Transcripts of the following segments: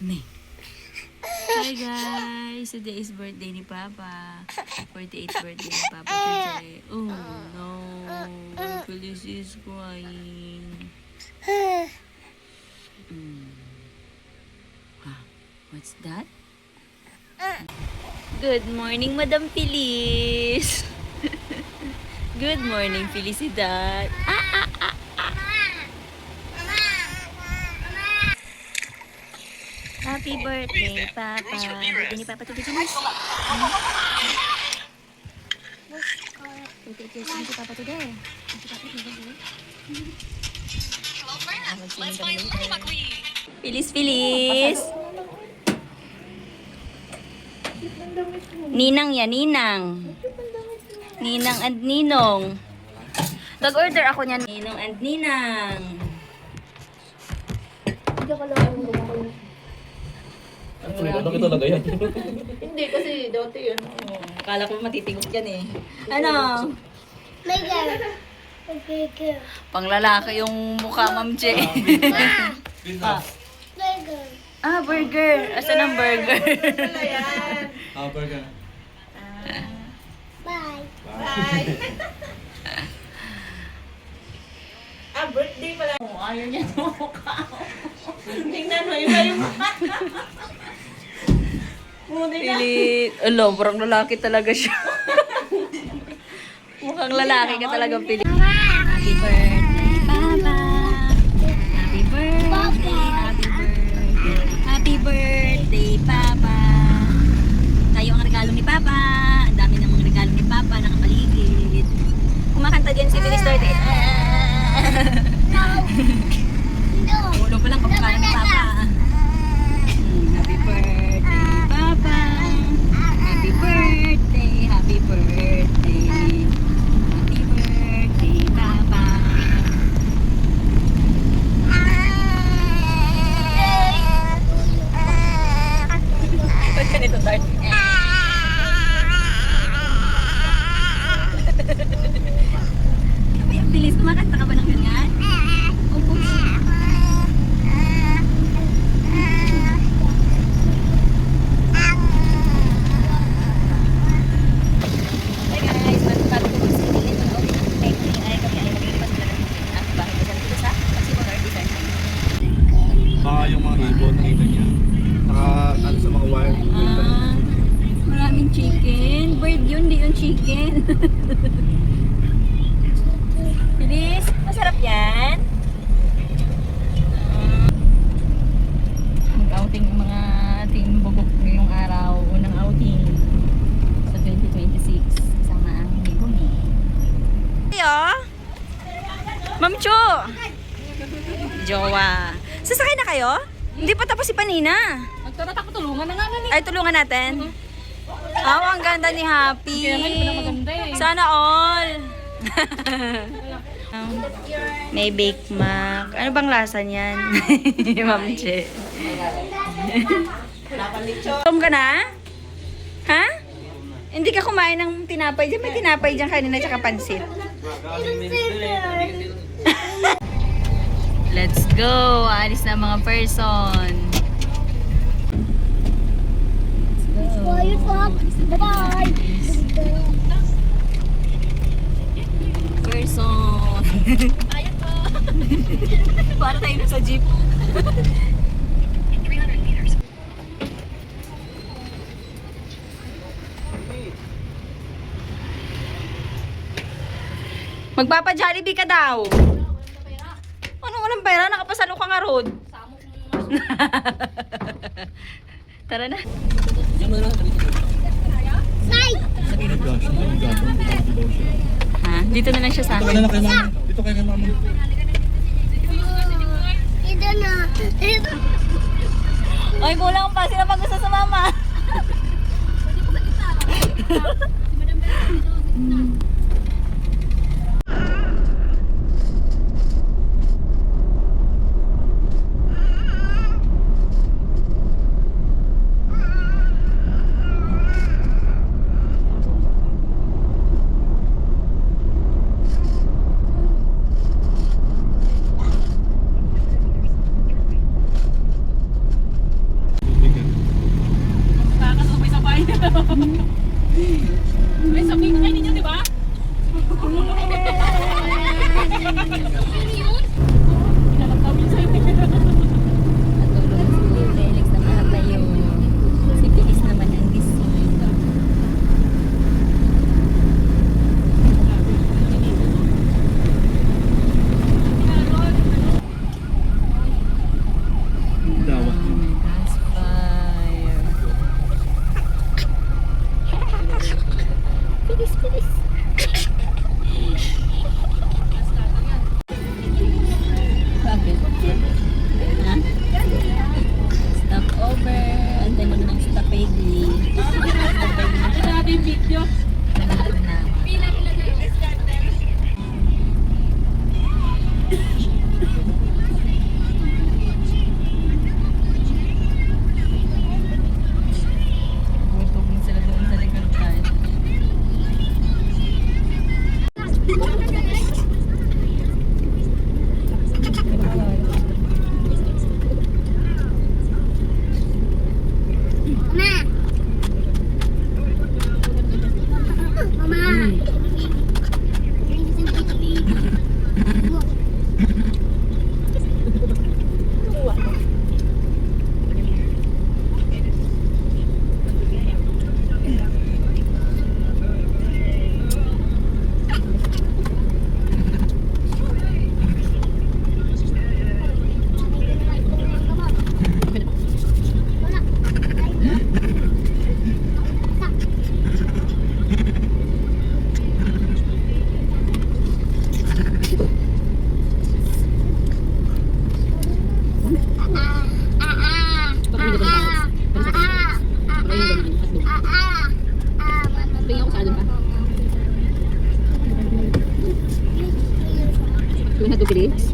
Me. Hi guys! Today is birthday ni Papa. 48th birthday ni Papa today. Oh no! Feliz is crying. What's that? Good morning, Madam Feliz. Good morning, Felicidad. Happy birthday, Papa. Birthday ni Papa today, James. 48 years old si Papa today. Si Papa today. Let's find Little McQueen. Feliz. Ninang yan, Ninang. Ninang and Ninong. Nag-order ako niyan. Ninong and Ninang. Ano talaga yan? Hindi, kasi dati yun. Akala ko matitigot yan eh. Ano? Panglalaki yung mukha, Ma'am Che. Burger. Asan ang burger? Wala yan. Burger. Bye. Birthday pala. Ayaw niya sa mukha. Tingnan mo, iba yung mukha. Pilit. Alo, parang lalaki talaga siya. Mukhang lalaki ka talagang pilit. Happy birthday, Papa. Happy birthday. Happy birthday, Papa. Tayo ang regalo ni Papa. Ang dami ng mga regalo ni Papa nakapaligid. Kumakanta din si Feliz 38. Ulo pa lang kapakalan ni Papa. Happy birthday, Papa. Happy birthday. Happy birthday. Happy birthday, Papa. Ba't ganito, Tart? Sabi, ang bilis. Kumakanta ka ba ng ganyan? Opo. Hi guys, bago ko magsisilin ng outing ng technique ay kami ay maglilipas na ng ang bahay na dito sa Pacific Design. Baka yung mga ibon, nakita niya. Ano sa mga wire. Maraming chicken. Bird yun, di yung chicken. Bilis, masarap yan. Mag-outing yung mga team bubok ngayong araw. Unang outing sa 2026. Kasama ang Megumi. Ayo! Ma'am Cho! Jowa. Sasakay na kayo? Hindi pa tapos si Panina. Nagtatak ko, tulungan na nga na Ay, tulungan natin. Ang ganda ni Happy. Kaya nga, hindi pa na maganda eh. Sana all. May Bake Mac. Ano bang lasa niyan? Ma'am Che. Tom ka na? Ha? Hindi ka kumain ng tinapay dyan? May tinapay dyan kanina tsaka pansit. Let's go! Alis na mga person. Bye-bye. Person. Ayun po. Para tayo na sa jeep. Magpapa-Jollibee ka daw. Ano walang pera? Nakapasalo ka nga road. Tara na. Ha? Dito na lang siya sa akin. Dito kayo kay mama. Ay, kulang pa. Sila pag gusto sa mama. Chris?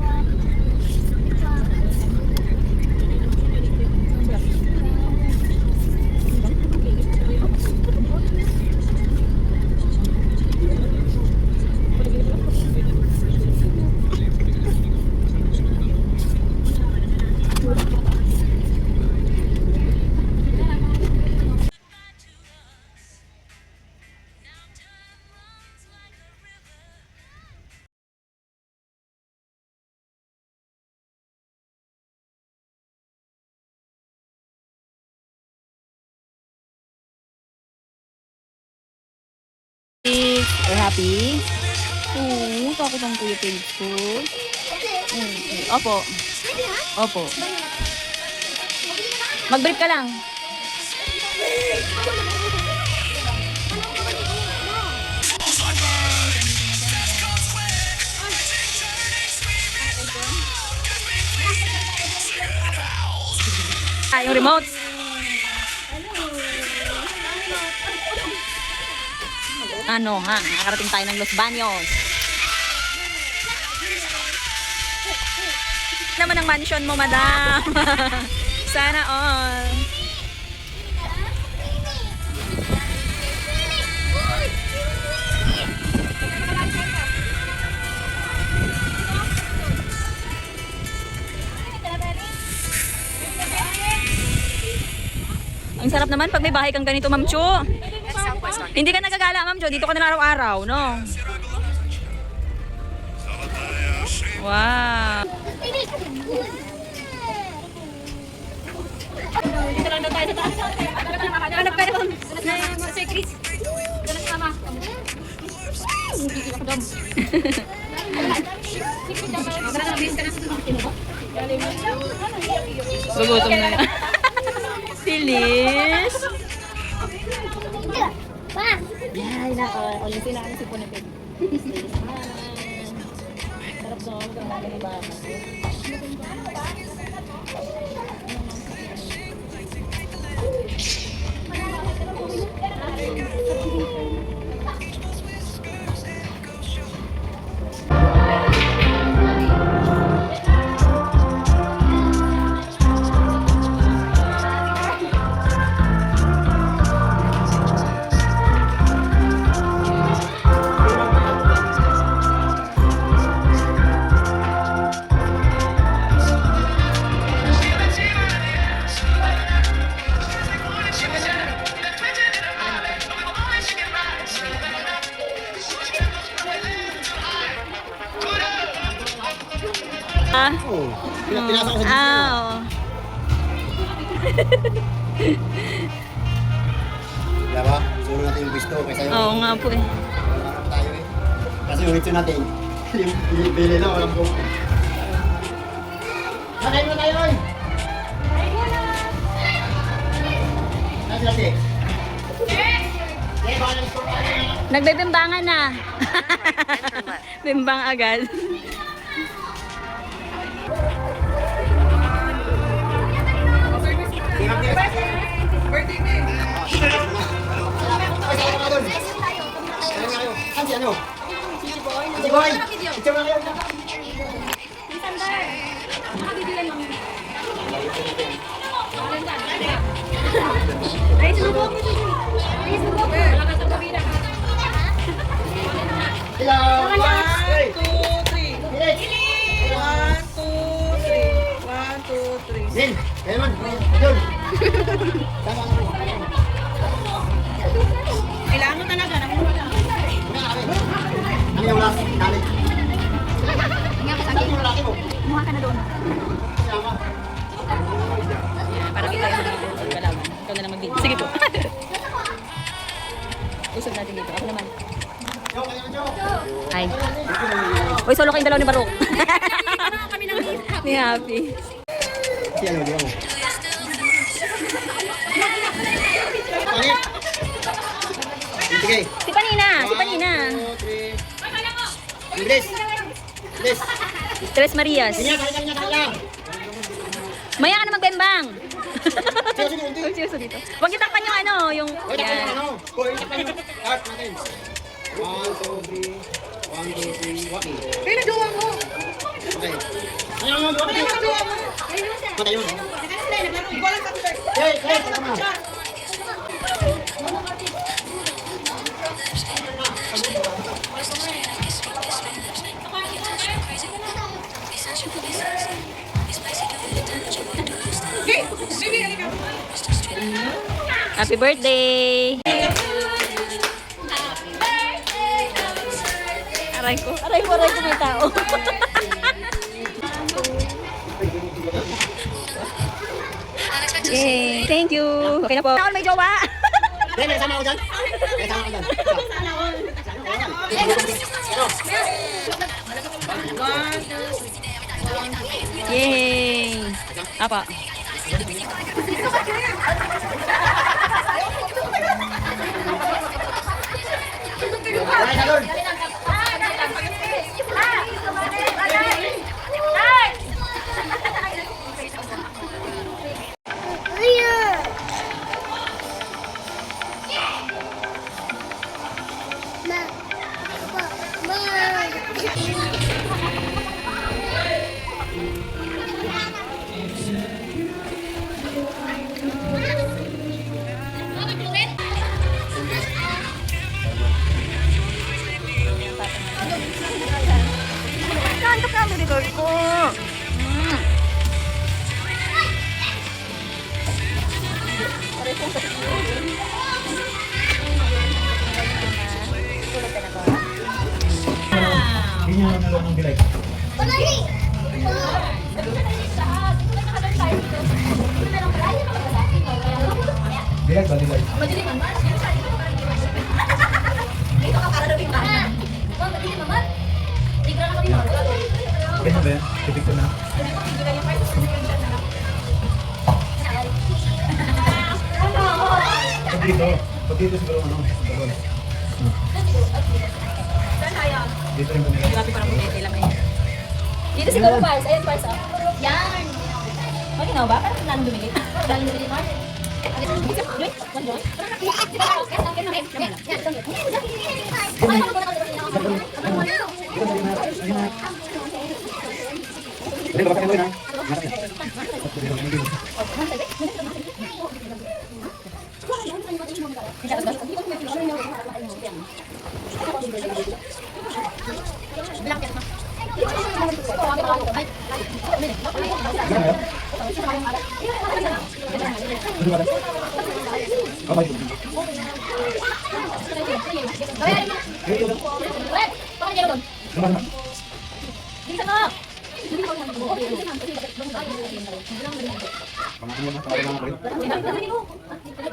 We're happy? Oo, takot ang Kuya Felix ko. Opo. Opo. Mag-break ka lang. Yung remote. Ano ha? Nakarating tayo ng Los Baños. Naman ang mansion mo, madam. Sana all. Ang sarap naman pag may bahay kang ganito, Ma'am Chu. Hindi ka nagagala, Ma'am Chu. Dito ka na araw-araw, no? Wow. Dito lang daw tayo sa taas. Hanap ka doon. Si Chris. Ganun sama. Hindi ako dam. Gugutom na yan. Silis. Ay, nako. Ulitin na kami si Punapit. Sarap daw. Ang ba? Oo. Pinasa ko sa dito. Oo. Diba? Sulo natin yung gusto kaysa yung... Oo nga po eh. Marami tayo eh. Kasi yung ito natin, yung bili na walang buko. Nakain mo tayo eh! Nasi natin. Nagbebimbangan na. Bimbang agad. Si ano? Si Boy! Picture na kayo! Ay, sinubok. Ay, sinubok. Hello! 1, 2, 3. 1, 2, 3. 1, 2, 3. Din! Kaya naman! Yun! Tama ka rin. Kailangan mo talaga. Ano yung last? Nalik? Saan yung lalaki mo? Kumuha ka na doon. Tama. Para kita yung kalaman. Ikaw na lang mag-video. Sige po. Usap natin dito. Ako naman. Joe, kaya na Joe! Ay. Uy, solo kayong dalaw ni Barok. Kami nang Ni Happy. Si ano, di ba mo? Pangit! Sige! Si Panina. Si Panina. 1, 2, 3. Bilis! Bilis! Tres Marias. Kanya! Maya ka na magbembang. Sige, sige, sige! Seryoso dito. Huwag niyo takpan yung ano, yung... Uy, takpan Yan. yung ano! Uy, takpan yung cart natin! 1, 2, 3. 1, 2, 3. Waki! Kaya nagawa mo. Happy birthday! Aray ko, may tao. Yay! Thank you! Okay na po. May jowa! May sama ako dyan. May sama ako dyan. Yay! Apa? Nantok na ang birthday ko. Hindi nyo nalong ng bilay. Bilay ba? Bilay. Dito ka para rin ba? Ma'am, madili naman. Tigra na kami mga. Ganyan ba yan? Tibig ko na. Pag dito siguro ano? Balon. Dito rin ba nila? Dito siguro Pars. Ayan Pars ah. Yan. Maginaw ba? Parang nalang dumili. Nalang dumili Mars. Joy? One joy? Hindi, baka kayo na.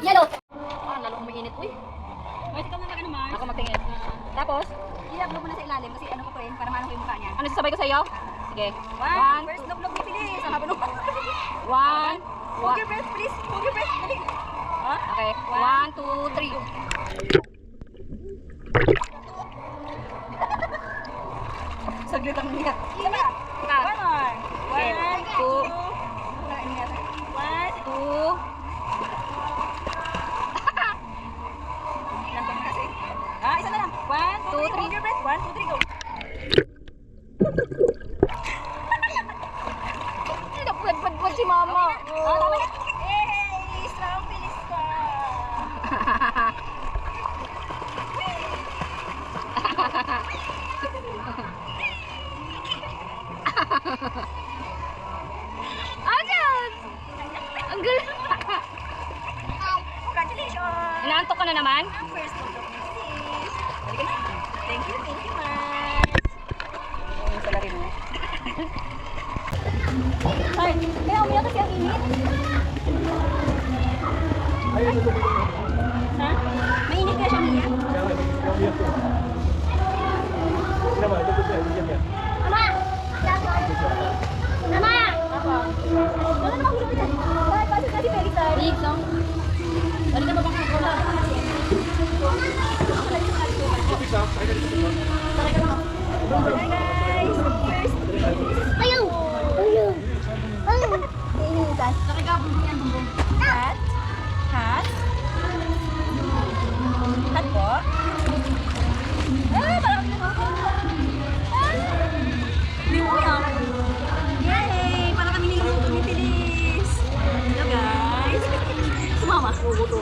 Yellow. Ah, lalo kong mainit. Uy. Wait, ikaw na mag-ano, Mars. Ako magtingin. Tapos, i-upload mo na sa ilalim kasi ano ko pa rin, para maano ko yung mukha niya. Ano sasabay ko sa iyo? Sige. One. First, look, bilis. Ang haba nung. One. Hold your breath, please. Hold your breath. Dali. Okay. 1, 2, 3. Saglit lang niya. Iba. One more. 1, 2. 1, 2. Isa na lang. 1, 2, 3. Hold your breath. 1, 2, 3, go. Nagpagpagpag si mama. Tama na. Hey! Strong bilis ka. Ayos! Ang galing. Congratulations! Inaantok ka na naman? First of all. Thank you, Mars. Yung salary mo. Ay, kaya umiyak kasi ang init. Ha? Mainit kaya siya umiyak? Mama! Mama! Wala naman hulog yan. Bakit pasok na si Felix ay? Felix, no? Balik na ba bang nagkula? Hi guys! Ayaw! Ayaw! Ayaw! Nakagabong yan, bumbong. Hat? Hat? Naguguto.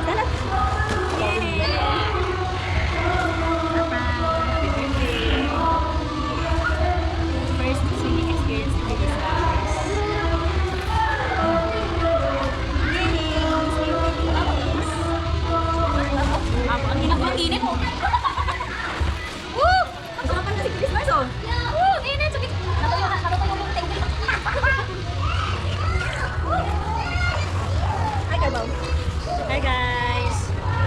Sana. Yay! Papa, happy birthday. First swimming experience in this house. Ang init mo. Woo! Ang sarap pa na si Christmas oh. Woo! Init! Sabi, natutuyo yung table. Hi, Carbo. Hi, guys.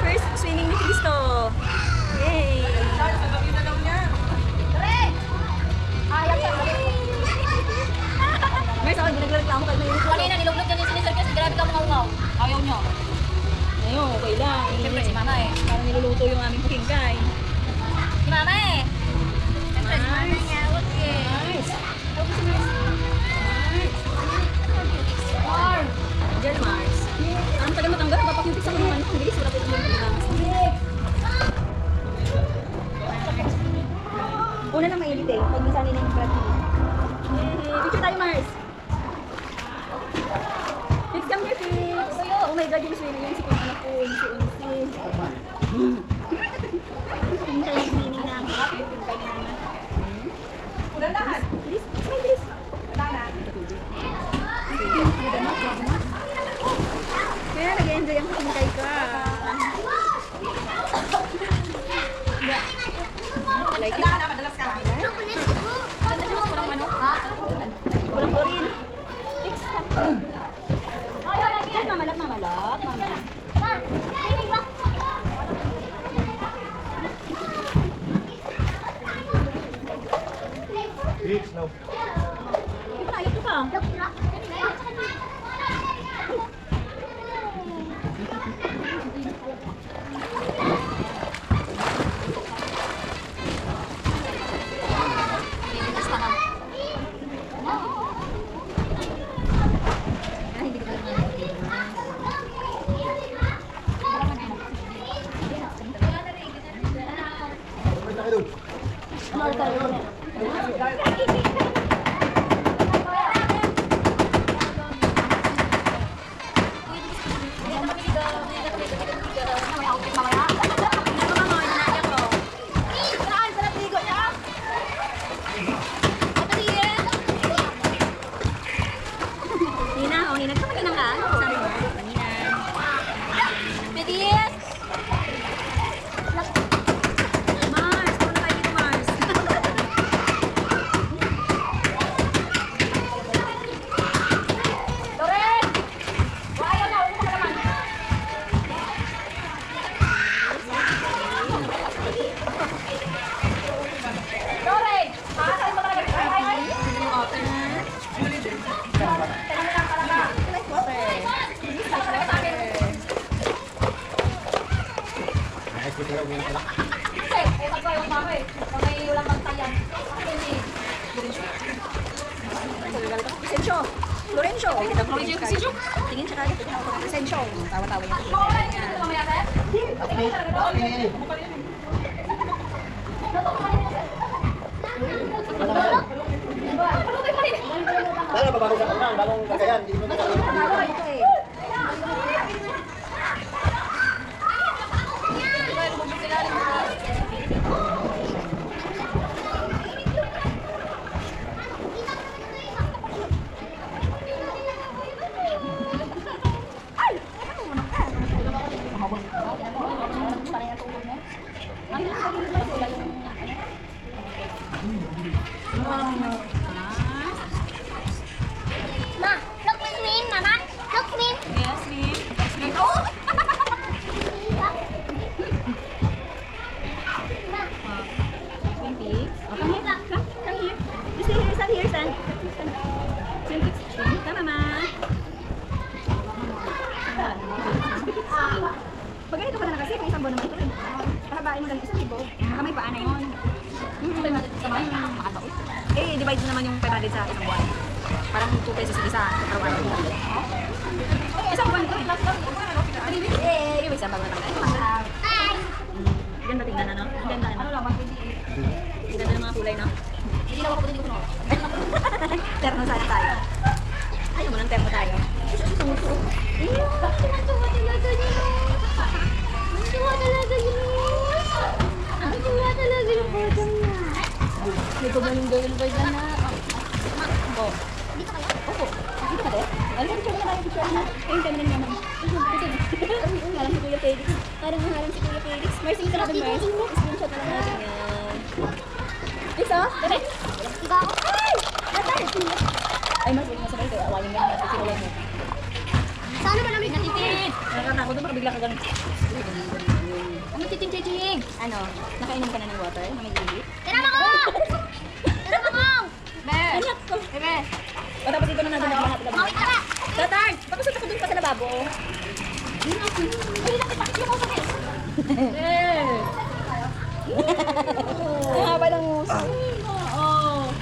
First swimming ni Cristo. Yay! May sa akin, nagreklamo kayo. Kanina, niluglog niya ni Sinister kasi grabe ka mga ungaw. Ayaw niya. Ayun, okay lang. Siyempre, si Mama eh. Parang niluluto yung aming kingkay. Si Mama eh. Siyempre, si Mama Nice. niya. Okay. Nice. Warm. Diyan, Mars. Ang tagal matanggal, papakintik sa mga ano. Ang bilis, wala po yung mga una lang mainit eh. Pag minsan nila yung brad. Picture tayo, Mars. Fix, come here, Fix. Oh my God, yung swimming yung si Kung anak ko, yung si Unsi. Yung tayo swimming na ang harap, yung kay Nana. Bilis, smile, bilis. Kaya nag-enjoy ang kingkay ka. Like it? Walang orin. Fix. Mamalat, mamalat, mamalat. Fix, no. Ito na, ito ka. Nina, oh Nina, kapag ka? Sabi mo, kanina. Bilis. Mars, puno tayo dito, Mars. Loren. Ayaw na. Huwag mo ka naman. Loren. Makakain mo talaga. Ay. Kasi, utang ko yung mama eh. Kung may ulang bantayan. Hindi. Sencho. Lorenzo. Sencho. Tingin siya kagad. Sencho. Tawa-tawa niya. Mawala yung ginagawa mamaya, sir? Patingin talaga doon. Dahil babago sa kanang, bagong kakayan, hindi mo na kakayan. Ito eh. Ma, look with me, Mama. Look me. Yes, Nim. Nim. Oh! Twin Peaks. Oh, come here. Come here. You stay here. Stand here. Stand. Twin Peaks. Come, Mama. Pag ganito ka na kasi, may isang buwan naman ito rin. Pahabain mo lang 1,000. Baka may paa na yun. Divide mo naman yung 500 sa isang buwan. Parang 2 pesos isa. Araw-araw. Isang buwan ko. Eh, yung isang bago na naman. Ganda tingnan na, no? Ganda na. Ganda ng mga kulay, no? Hindi na ako pwede ko. Terno sana tayo. Ayaw mo ng terno tayo. Tuwa talaga yun. Tuwa talaga yun. Tuwa talaga yung bottom niya. May gumaling-galing pa dyan na. Dito kayo? Opo. Dito ka din? Alam mo, na tayo picture na. Ayun kami na naman. Parang si Kuya Felix. Parang maharang si Kuya Felix. Mars, ito natin, Mars. Screenshot na lang natin yan. Isa? Dali. Diba ako? Ay! Natay! Ay, Mars, huwag mo sabay. Kaya awayin mo naman. Sinulan mo. Sana ba namin Natitid! Nakakatakot doon, baka bigla ka ganun. Ano titing, Cheching? Ano? Nakainom ka na ng water na may ilit? Tinama ko! Tinama ko! Be! Anak ko! Bebe! O tapos ito na natin naglahat. Mawit ka ba? Tatay! Pakusot ako doon pa sa lababo. Ay, nakipakit yung ako eh. Ang haba ng muso. Oo.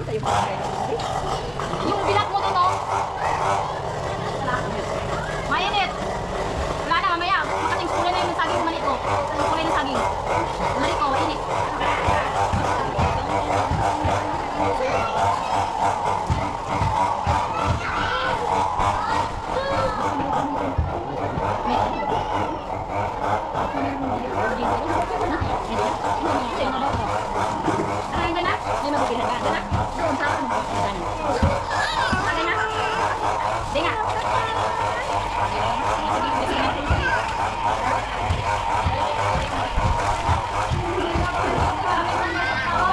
Ito yung pagkain. Yung bilat mo doon, oh. Mainit. Wala na, mamaya. Makating kulay na yung saging mali ko. Yung kulay ng saging. Mali ko, mainit. Ay, na na. May mabukihan ka. Na. Doon sa akin. Saan? Sagay na. Di nga.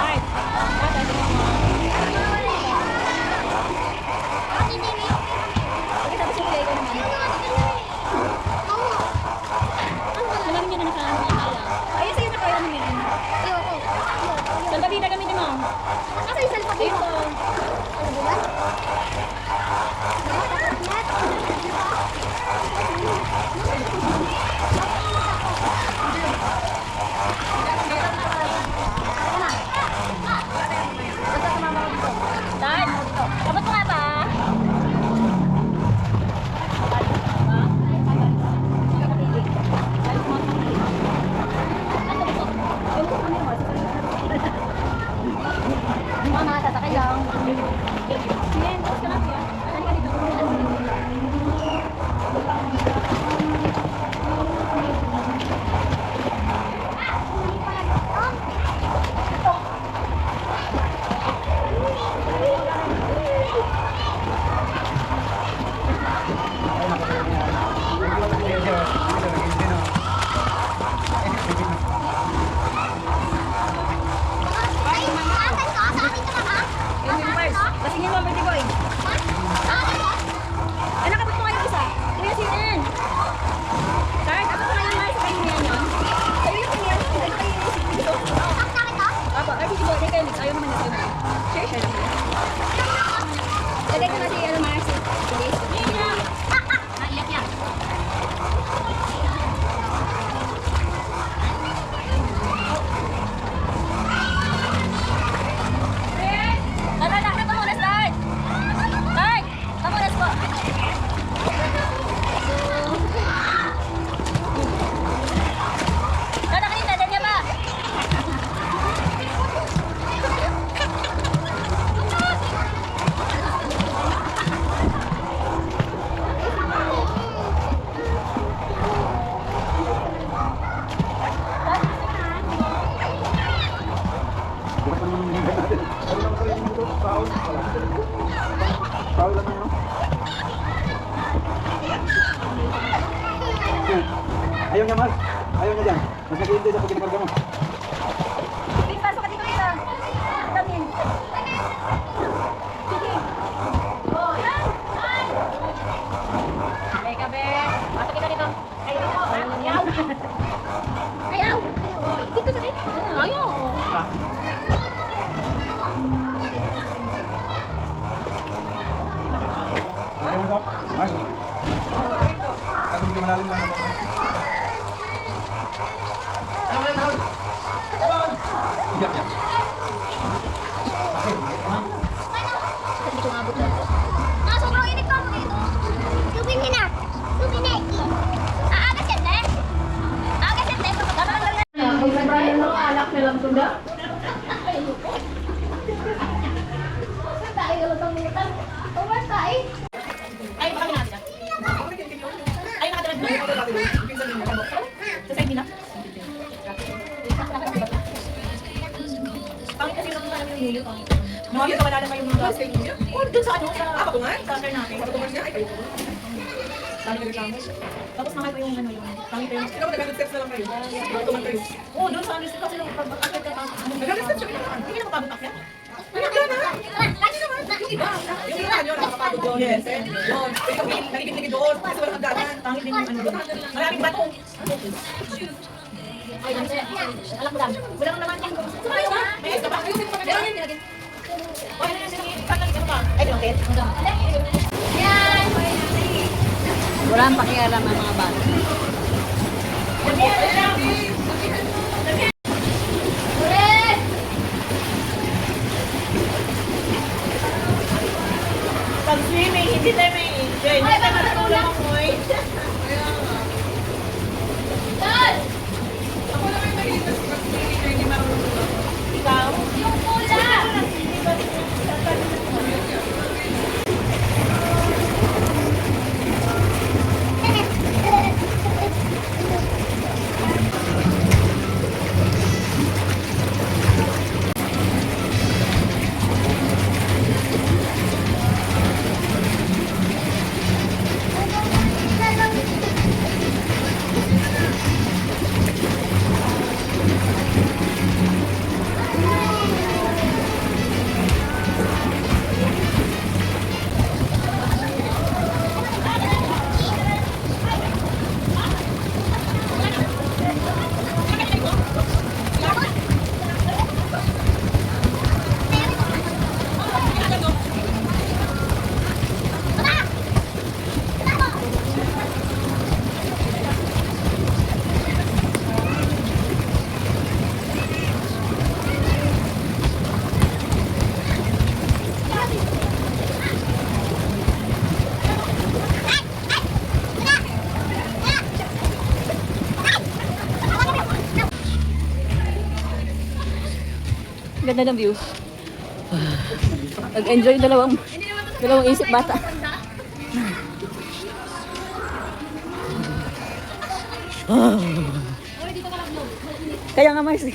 Ay. Tatay, tingnan mo. Bakit tapos yung kulay ko naman? Alam niyo na nakakaya. Ayun sa'yo na kaya naman yan. Ayoko. Saan ba di na gamitin mo? Asa yung cellphone Ayun mo? to. Ano ba? Tay, abot mo nga ba? Mga sasakay lang. Yan, tapos ka lang yan. Ano ka dito? Ay, asan ka? Sa akin ka na ba? Yung universe. Lasingin mo ang birthday boy. Sa akin ka? Ay, nakabot mo nga yung isa. Kuya, sinin. Card, abot mo nga yung Mars. Kayo niyan yun. Kayo yung kanya. Kayo yung dito. Sa akin ka? Apo, ay, sige, birthday kayo. Ayaw naman na sa'yo. Share, share lang. Lagay ko na si Mars. Sige. Naiyak yan. Tara, nakita mo muna, start. Start. Pamunas po. Tara, kanina, dyan niya ba? Tawag lang yun. Ayaw niya, Mark. Ayaw niya dyan. Mas nag-iintay sa pagkinakarga mo. Big, pasok ka dito kita. Tamin. Sige. Beka, be. Pasok kita dito. Ayaw. Ayaw. Ayaw. Dito sa dito. Ayaw. Ayaw mo, Doc. Mark. Ako hindi malalim lang ako. Iyak, iyak. Hindi ko mabot na. Sobrang init pa ako dito. Tubig na. Tubig na. Aagas yan, eh. Aagas yan, eh. Ay, baka natin. Tapos nakita yung ano yung tangin tayo. Pero nag-steps na lang kayo. Tuman kayo. Oo, doon sa anis kasi nung pag-akit ka. Nag-steps siya kita. Hindi na mapabot akyat. Lagi naman. Yung iba. Yung iba nyo nakakapagod doon. Yes. Doon. Ikaw nagigit-ligid doon. Kasi walang hagdanan. Tangin din yung ano doon. Maraming bato. Ay, alam mo lang. Wala kang naman yan. Sumayo ka. May isa pa. Meron yan, nilagyan. Ay, ano pa? Ay, pinakit. Wala ang pakialam ang mga bata. Pag swimming, hindi tayo may enjoy. Hindi tayo matulong mo eh. Ako naman yung mahilig sa pag-swimming na hindi marunong. Ikaw? Yung pula. Ganda ng view. Nag-enjoy dalawang isip bata. Kaya nga Marcy.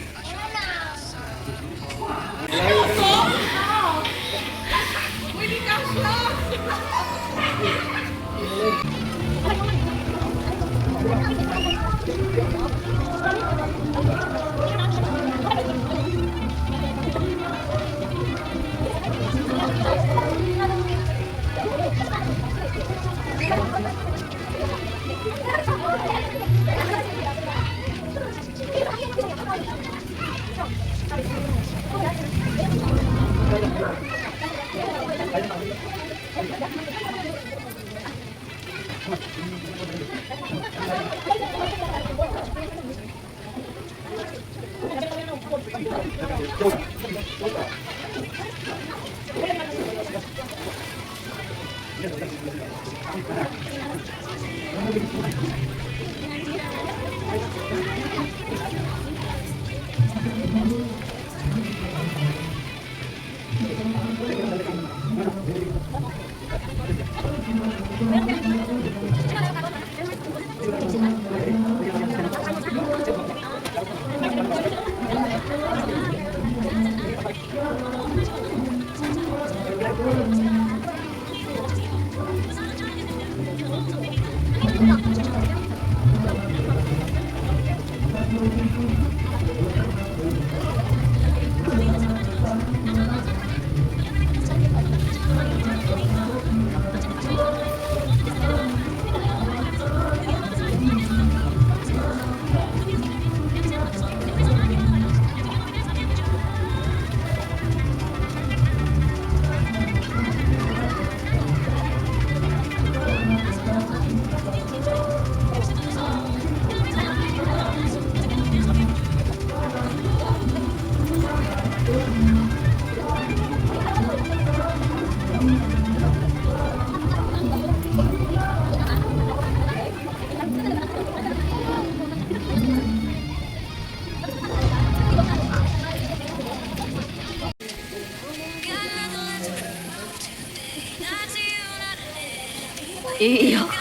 Iiyak.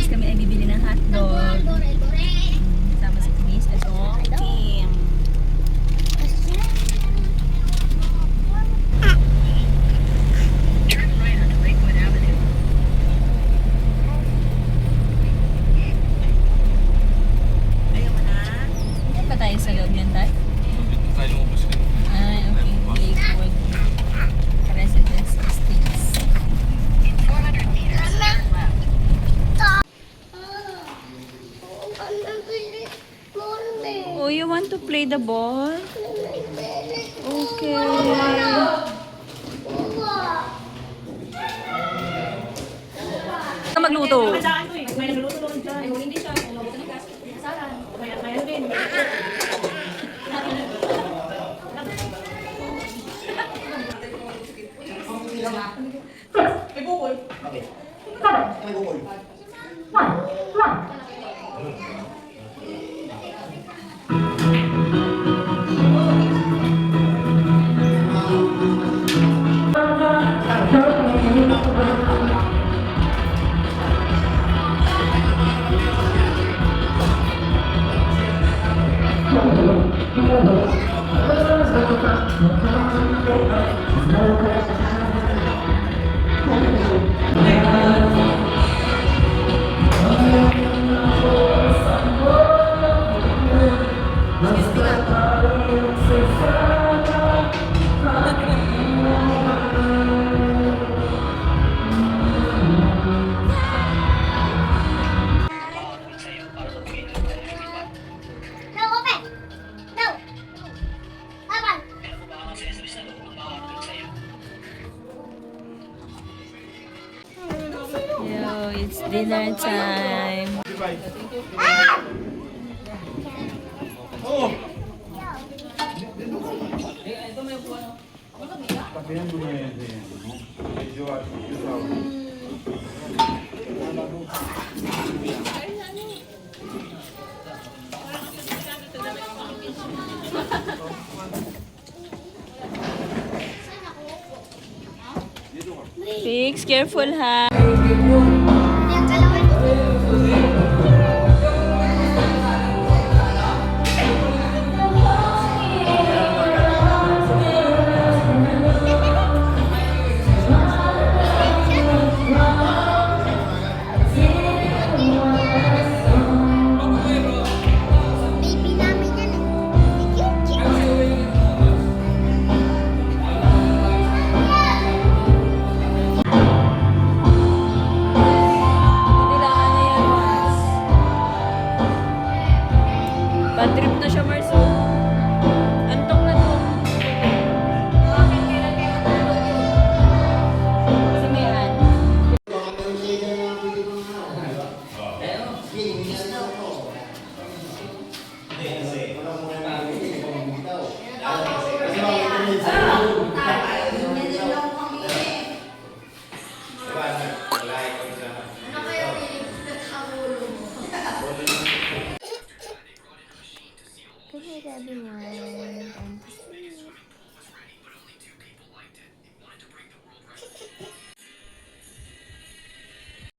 Kami ay bibili Oh, you want to play the ball? Okay. Magluto. Saan to eh? May nagluluto doon dyan. Hindi siya. May ano din. May bukol. No, open. No. Open. Yo, it's dinner time. Oo. Tapihan mo na yan. Medyo at Fix, careful ha. Yang kalawan. Baby namin yan eh. Cute, cute. Kailangan na yan, Mars. Bad trip na siya, Mars. Antong na to. Si Mian. Good night, everyone. And